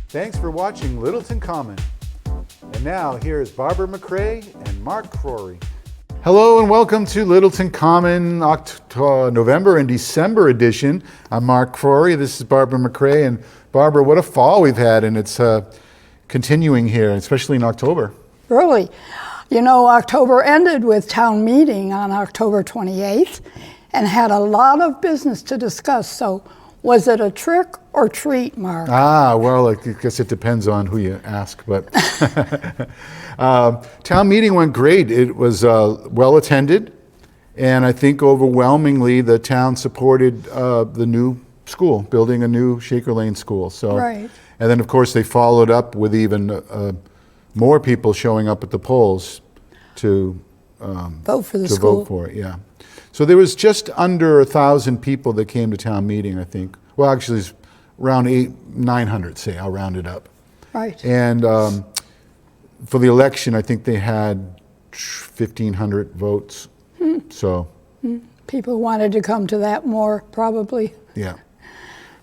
Thanks for watching Littleton Common. And now here's Barbara McRae and Mark Crory. Hello and welcome to Littleton Common November and December edition. I'm Mark Crory. This is Barbara McRae. And Barbara, what a fall we've had, and it's continuing here, especially in October. Really? You know, October ended with town meeting on October 28th and had a lot of business to discuss. So was it a trick or treat, Mark? Well, I guess it depends on who you ask, but town meeting went great. It was well attended, and I think overwhelmingly the town supported the new school, building a new Shaker Lane school. So, right. And then of course they followed up with even more people showing up at the polls to vote for the school. Vote for it, yeah. So there was just under 1,000 people that came to town meeting, I think. Well, actually, it's around 900, say, I'll round it up. Right. And for the election, I think they had 1,500 votes. So people wanted to come to that more, probably. Yeah.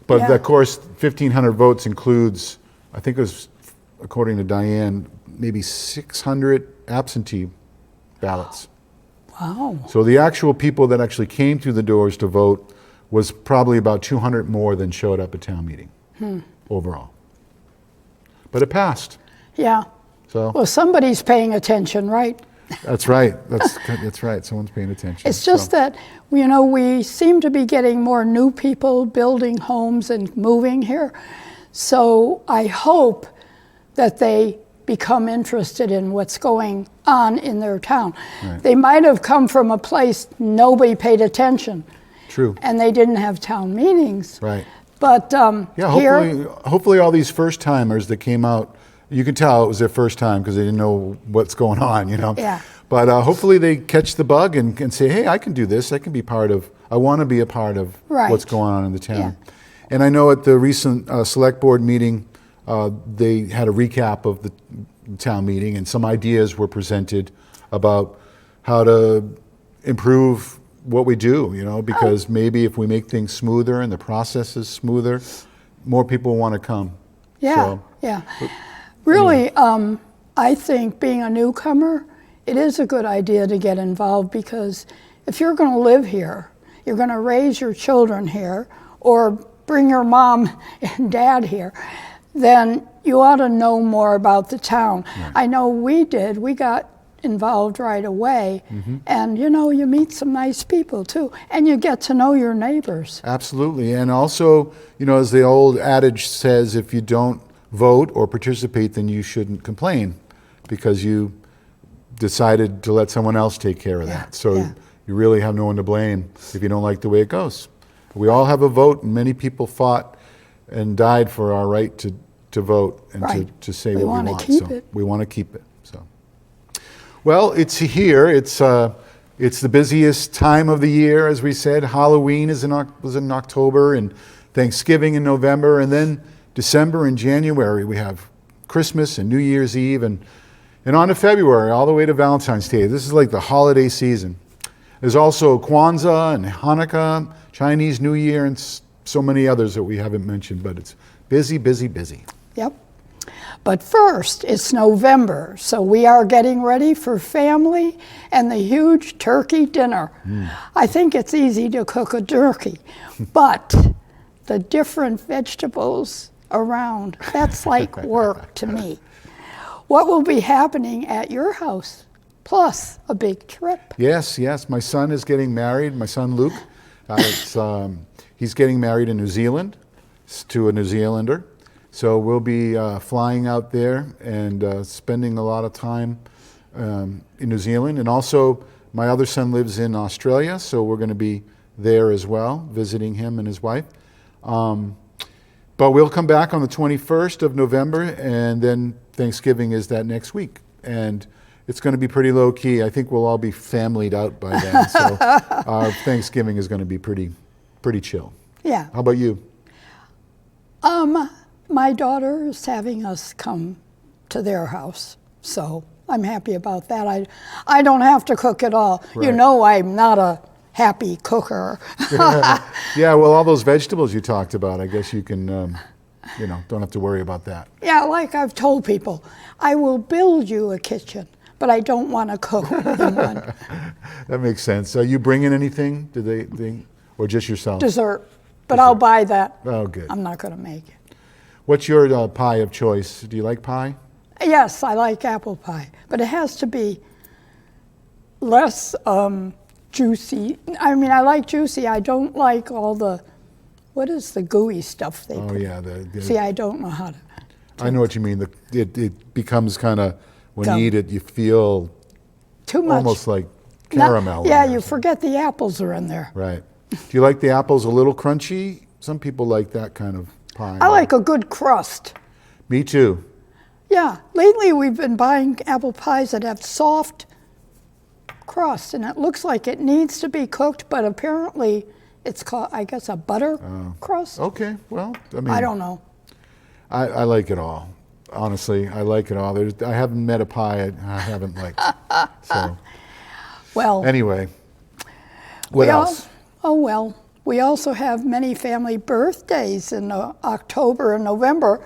But Yeah. of course, 1,500 votes includes, I think it was, according to Diane, maybe 600 absentee ballots. Wow. So the actual people that actually came through the doors to vote was probably about 200 more than showed up at town meeting overall. But it passed. Yeah. So Well, somebody's paying attention, right? that's right. That's right. Someone's paying attention. It's just that, you know, we seem to be getting more new people building homes and moving here. So I hope that they become interested in what's going on in their town. Right. They might have come from a place nobody paid attention. True. And they didn't have town meetings. Right. But Yeah, hopefully all these first timers that came out, you can tell it was their first time because they didn't know what's going on, you know. Yeah. But hopefully they catch the bug and say, hey, I can do this. I can be part of, I want to be a part of Right. what's going on in the town. Yeah. And I know at the recent select board meeting, they had a recap of the town meeting and some ideas were presented about how to improve what we do, you know, because maybe if we make things smoother and the process is smoother, more people want to come. Yeah, So, yeah. Really, I think being a newcomer, it is a good idea to get involved because if you're going to live here, you're going to raise your children here, or bring your mom and dad here, then you ought to know more about the town. Right. I know we did. We got involved right away. And, you know, you meet some nice people, too. And you get to know your neighbors. Absolutely. And also, you know, as the old adage says, if you don't vote or participate, then you shouldn't complain because you decided to let someone else take care of that. So yeah. you really have no one to blame if you don't like the way it goes. We all have a vote, and many people fought and died for our right to vote and Right. to say We what we wanna want. keep So it. we want to keep it. So, well, it's here. It's the busiest time of the year, as we said. Halloween was in October, and Thanksgiving in November, and then December and January we have Christmas and New Year's Eve, and on to February, all the way to Valentine's Day. This is like the holiday season. There's also Kwanzaa and Hanukkah, Chinese New Year, and so many others that we haven't mentioned, but it's busy, busy, busy. Yep. But first, it's November, so we are getting ready for family and the huge turkey dinner. I think it's easy to cook a turkey, but the different vegetables around, that's like work to me. What will be happening at your house? Plus a big trip. Yes, yes. My son is getting married. My son Luke, he's getting married in New Zealand to a New Zealander. So we'll be flying out there and spending a lot of time in New Zealand. And also, my other son lives in Australia, so we're going to be there as well, visiting him and his wife. But we'll come back on the 21st of November, and then Thanksgiving is that next week. And it's going to be pretty low key. I think we'll all be familyed out by then. So our Thanksgiving is going to be pretty chill. Yeah. How about you? My daughter is having us come to their house, so I'm happy about that. I don't have to cook at all. Right. You know, I'm not a happy cooker. Yeah, well, all those vegetables you talked about, I guess you can, don't have to worry about that. Yeah, like I've told people, I will build you a kitchen, but I don't want to cook in one. That makes sense. Are you bringing anything? Or just yourself? Dessert, but I'll buy that. Oh, good. I'm not going to make it. What's your pie of choice? Do you like pie? Yes, I like apple pie, but it has to be less juicy. I mean, I like juicy. I don't like all the, what is the gooey stuff they put? Oh, yeah. See, I don't know how to. I know what you mean. It becomes kind of, when Gum. you eat it, you feel Too much. almost like caramel. Yeah, in there. you forget the apples are in there. Right. Do you like the apples a little crunchy? Some people like that kind of pie. I like a good crust. Me too. Yeah, lately we've been buying apple pies that have soft crust, and it looks like it needs to be cooked, but apparently it's called, I guess, a butter crust. Okay, well, I mean, I don't know. I like it all. Honestly, I like it all. I haven't met a pie I haven't liked. So, Well, anyway, what else? We also have many family birthdays in October and November,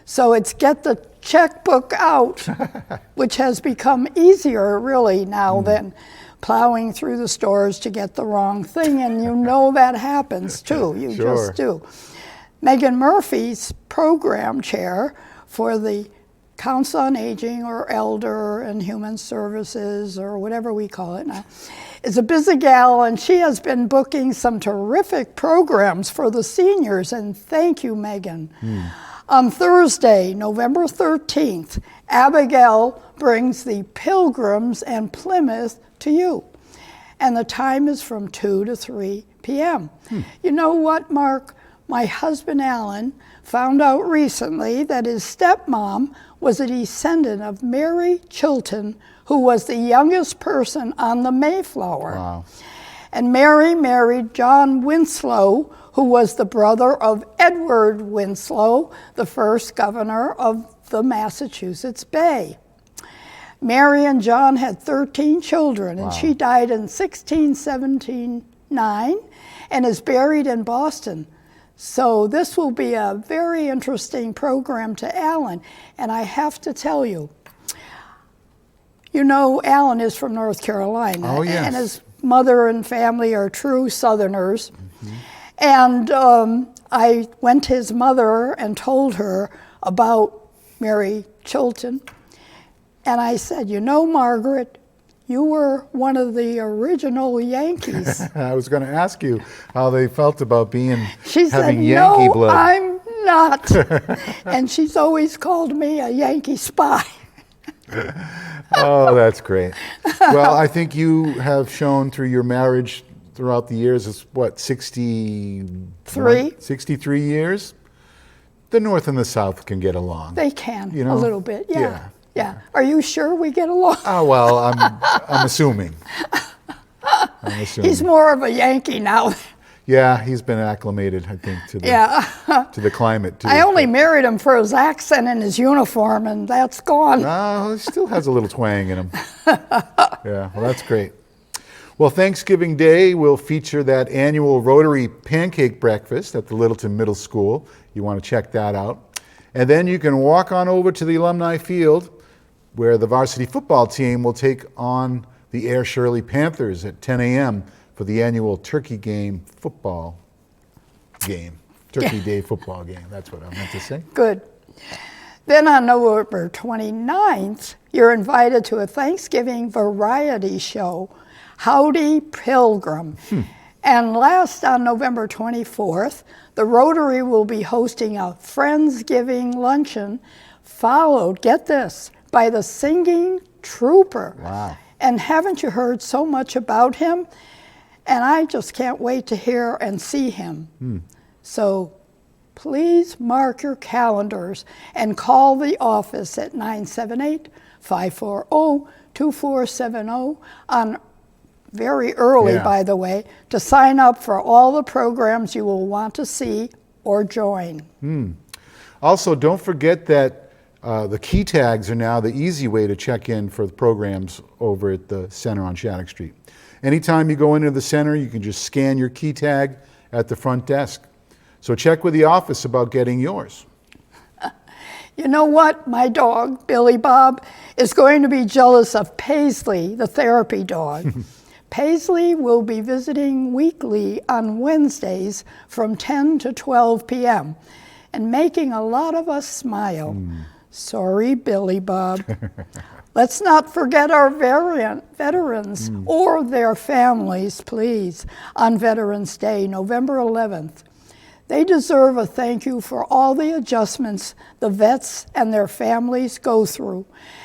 so it's get the checkbook out, which has become easier really now than plowing through the stores to get the wrong thing, and you know that happens too. You Sure. just do. Megan Murphy's program chair for the Council on Aging or Elder and Human Services or whatever we call it now, is a busy gal, and she has been booking some terrific programs for the seniors, and thank you, Megan. On Thursday, November 13th, Abigail brings the Pilgrims and Plymouth to you, and the time is from 2 to 3 p.m. You know what, Mark? My husband, Alan, found out recently that his stepmom was a descendant of Mary Chilton, who was the youngest person on the Mayflower. Wow. And Mary married John Winslow, who was the brother of Edward Winslow, the first governor of the Massachusetts Bay. Mary and John had 13 children, and she died in 1679 and is buried in Boston. So this will be a very interesting program to Alan. And I have to tell you, Alan is from North Carolina. Oh, yes. And his mother and family are true Southerners. And I went to his mother and told her about Mary Chilton. And I said, Margaret, you were one of the original Yankees. I was going to ask you how they felt about She said, having Yankee no, blood. I'm not. And she's always called me a Yankee spy. Oh, that's great. Well, I think you have shown through your marriage throughout the years, it's what, 63 years? The North and the South can get along. They can, a little bit, Yeah. Yeah. Are you sure we get along? Oh, well, I'm assuming. He's more of a Yankee now. Yeah, he's been acclimated, I think, to the climate, too. I only married him for his accent and his uniform, and that's gone. He still has a little twang in him. Yeah, well, that's great. Well, Thanksgiving Day will feature that annual Rotary pancake breakfast at the Littleton Middle School. You want to check that out. And then you can walk on over to the Alumni Field, where the varsity football team will take on the Air Shirley Panthers at 10 a.m. for the annual Turkey Day football game. That's what I meant to say. Good. Then on November 29th, you're invited to a Thanksgiving variety show, Howdy Pilgrim. And last on November 24th, the Rotary will be hosting a Friendsgiving luncheon, followed, get this, by the Singing Trooper. Wow. And haven't you heard so much about him? And I just can't wait to hear and see him. So please mark your calendars and call the office at 978-540-2470 on very early, by the way, to sign up for all the programs you will want to see or join. Also, don't forget that the key tags are now the easy way to check in for the programs over at the center on Shattuck Street. Anytime you go into the center, you can just scan your key tag at the front desk. So check with the office about getting yours. You know what? My dog, Billy Bob, is going to be jealous of Paisley, the therapy dog. Paisley will be visiting weekly on Wednesdays from 10 to 12 p.m. and making a lot of us smile. Sorry, Billy Bob. Let's not forget our veterans or their families, please, on Veterans Day, November 11th. They deserve a thank you for all the adjustments the vets and their families go through,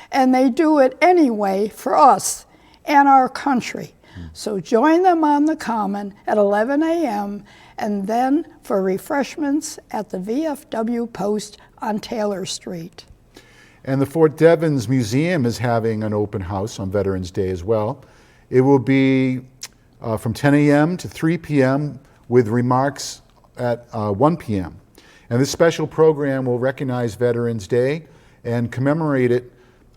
and they do it anyway for us and our country. So join them on the Common at 11 a.m. and then for refreshments at the VFW Post on Taylor Street. And the Fort Devens Museum is having an open house on Veterans Day as well. It will be from 10 a.m. to 3 p.m. with remarks at 1 p.m. And this special program will recognize Veterans Day and commemorate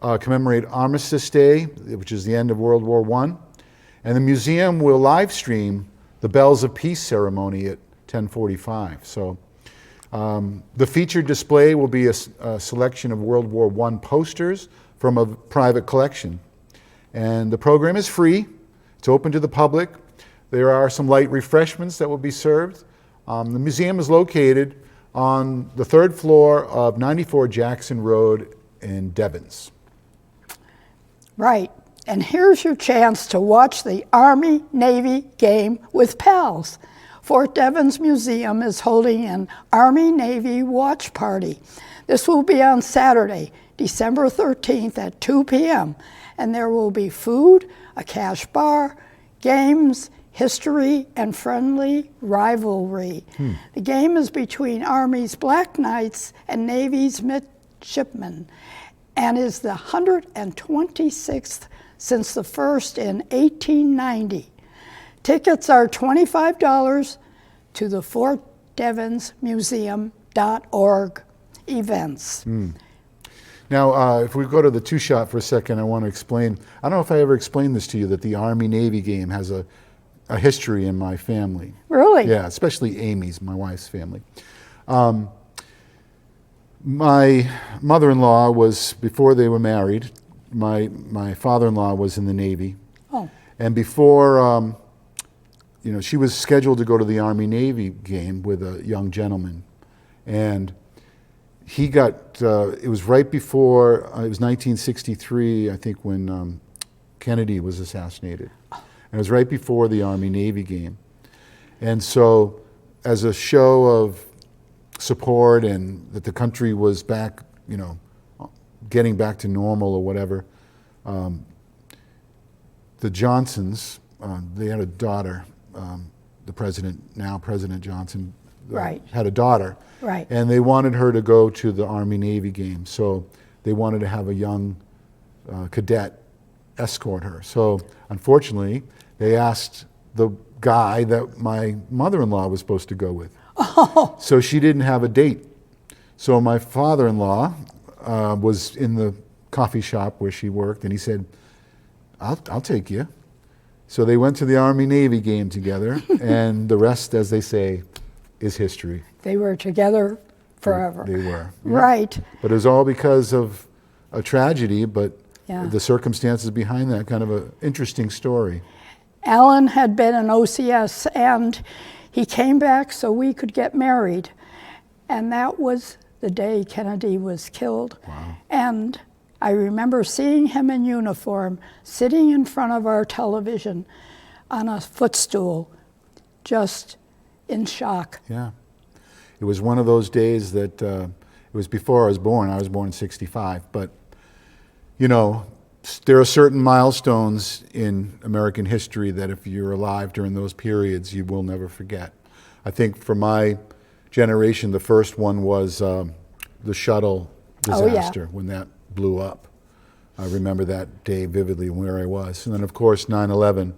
Armistice Day, which is the end of World War I. And the museum will live stream the Bells of Peace ceremony at 10:45. So the featured display will be a selection of World War I posters from a private collection. And the program is free. It's open to the public. There are some light refreshments that will be served. The museum is located on the 3rd floor of 94 Jackson Road in Devens. Right. And here's your chance to watch the Army-Navy game with pals. Fort Devens Museum is holding an Army-Navy watch party. This will be on Saturday, December 13th at 2 p.m. And there will be food, a cash bar, games, history, and friendly rivalry. The game is between Army's Black Knights and Navy's midshipmen and is the 126th since the first in 1890. Tickets are $25 to the FortDevensMuseum.org events. Now, if we go to the two-shot for a second, I want to explain. I don't know if I ever explained this to you, that the Army-Navy game has a history in my family. Really? Yeah, especially Amy's, my wife's family. My mother-in-law was, before they were married, my father-in-law was in the Navy. Oh. And before, she was scheduled to go to the Army-Navy game with a young gentleman. And he got, it was right before, it was 1963, I think, when Kennedy was assassinated. And it was right before the Army-Navy game. And so, as a show of support and that the country was back, getting back to normal or whatever, the Johnsons, they had a daughter, the president, now President Johnson, Right. had a daughter. Right. And they wanted her to go to the Army-Navy game. So they wanted to have a young cadet escort her. So unfortunately, they asked the guy that my mother-in-law was supposed to go with. Oh. So she didn't have a date. So my father-in-law was in the coffee shop where she worked, and he said, I'll take you. So they went to the Army-Navy game together, and the rest, as they say, is history. They were together forever. They were. Yeah. Right. But it was all because of a tragedy, but Yeah. the circumstances behind that, kind of an interesting story. Alan had been an OCS, and he came back so we could get married. And that was the day Kennedy was killed. Wow. And I remember seeing him in uniform, sitting in front of our television on a footstool, just in shock. Yeah. It was one of those days that, it was before I was born. I was born in 65. But, there are certain milestones in American history that if you're alive during those periods, you will never forget. I think for my generation, the first one was the shuttle disaster, when that blew up. I remember that day vividly, where I was. And then, of course, 9/11.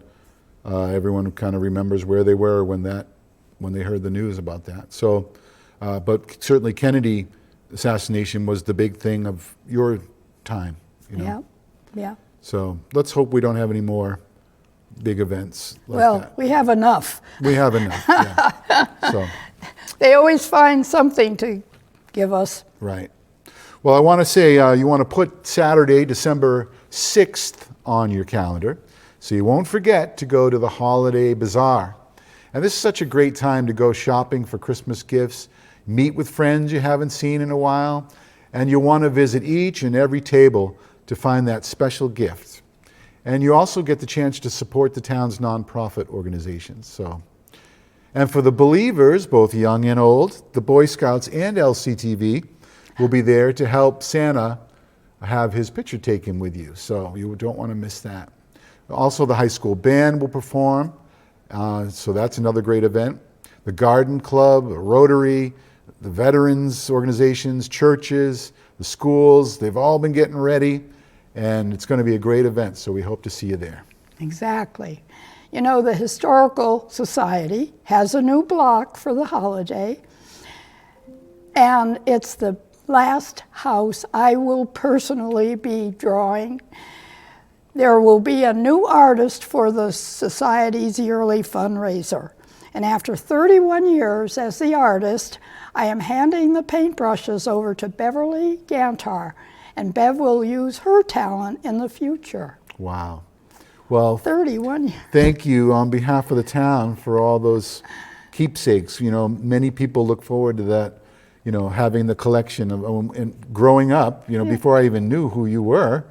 Everyone kind of remembers where they were when they heard the news about that. So, but certainly Kennedy assassination was the big thing of your time, you know. Yeah, yeah. So let's hope we don't have any more big events like Well, that. we have enough. We have enough, yeah. So, They always find something to give us. right. Well, I want to say you want to put Saturday, December 6th on your calendar so you won't forget to go to the Holiday Bazaar. And this is such a great time to go shopping for Christmas gifts, meet with friends you haven't seen in a while, and you'll want to visit each and every table to find that special gift. And you also get the chance to support the town's nonprofit organizations. So, and for the believers, both young and old, the Boy Scouts and LCTV will be there to help Santa have his picture taken with you. So you don't want to miss that. Also, the high school band will perform. So that's another great event. The Garden Club, the Rotary, the veterans organizations, churches, the schools, they've all been getting ready. And it's going to be a great event, so we hope to see you there. Exactly. You know, the Historical Society has a new block for the holiday, and it's the last house I will personally be drawing. There will be a new artist for the Society's yearly fundraiser. And after 31 years as the artist, I am handing the paintbrushes over to Beverly Gantar, and Bev will use her talent in the future. Wow. Well, 31 years. thank you on behalf of the town for all those keepsakes. You know, many people look forward to that, you know, having the collection of, and growing up, you know, before I even knew who you were,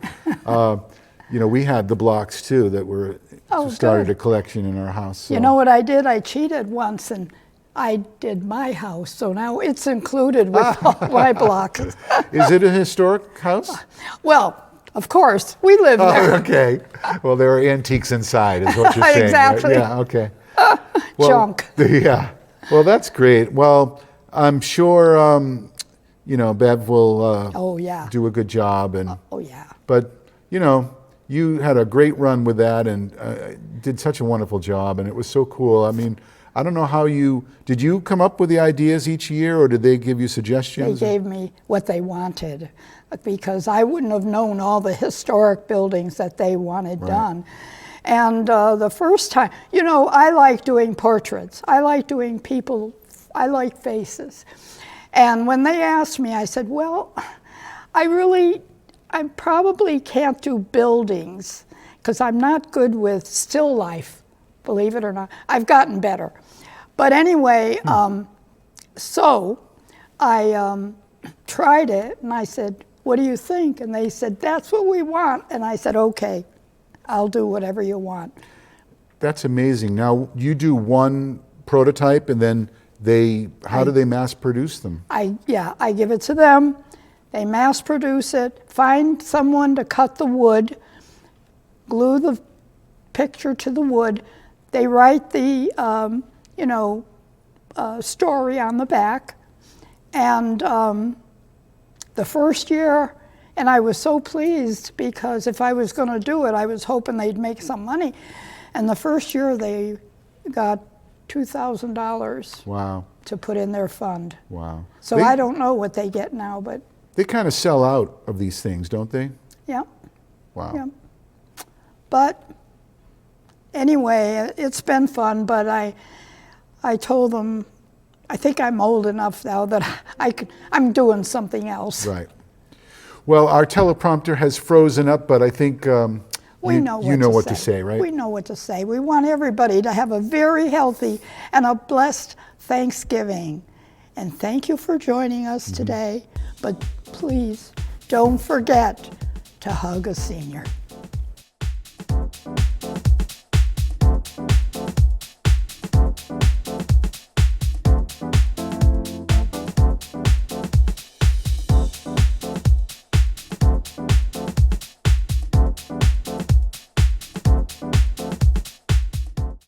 you know, we had the blocks too that were started good. a collection in our house. So. You know what I did? I cheated once and I did my house, so now it's included with all my blocks. Is it a historic house? Well, of course, we live there. Oh, okay. Well, there are antiques inside, is what you're saying. Exactly. Right? Yeah, okay. Well, Junk. Yeah. Well, that's great. Well, I'm sure, you know, Bev will Oh, yeah. do a good job. And Oh, yeah. But, you know, you had a great run with that and did such a wonderful job, and it was so cool. I mean, I don't know how did you come up with the ideas each year, or did they give you They suggestions? gave me what they wanted because I wouldn't have known all the historic buildings that they wanted done. And the first time, you know, I like doing portraits. I like doing people, I like faces. And when they asked me, I said, well, I probably can't do buildings because I'm not good with still life. Believe it or not, I've gotten better. But anyway, so I tried it and I said, what do you think? And they said, that's what we want. And I said, okay, I'll do whatever you want. That's amazing. Now, you do one prototype and then how do they mass produce them? I give it to them. They mass produce it, find someone to cut the wood, glue the picture to the wood. They write the, story on the back. And the first year, and I was so pleased because if I was going to do it, I was hoping they'd make some money. And the first year they got $2,000 Wow. to put in their fund. Wow. So I don't know what they get now, but They kind of sell out of these things, don't they? yeah. Wow. Yeah. But anyway, it's been fun, but I told them, I think I'm old enough now that I'm doing something else. Right. Well, our teleprompter has frozen up, but I think We know what to say, right? We know what to say. We want everybody to have a very healthy and a blessed Thanksgiving. And thank you for joining us today. But please don't forget to hug a senior.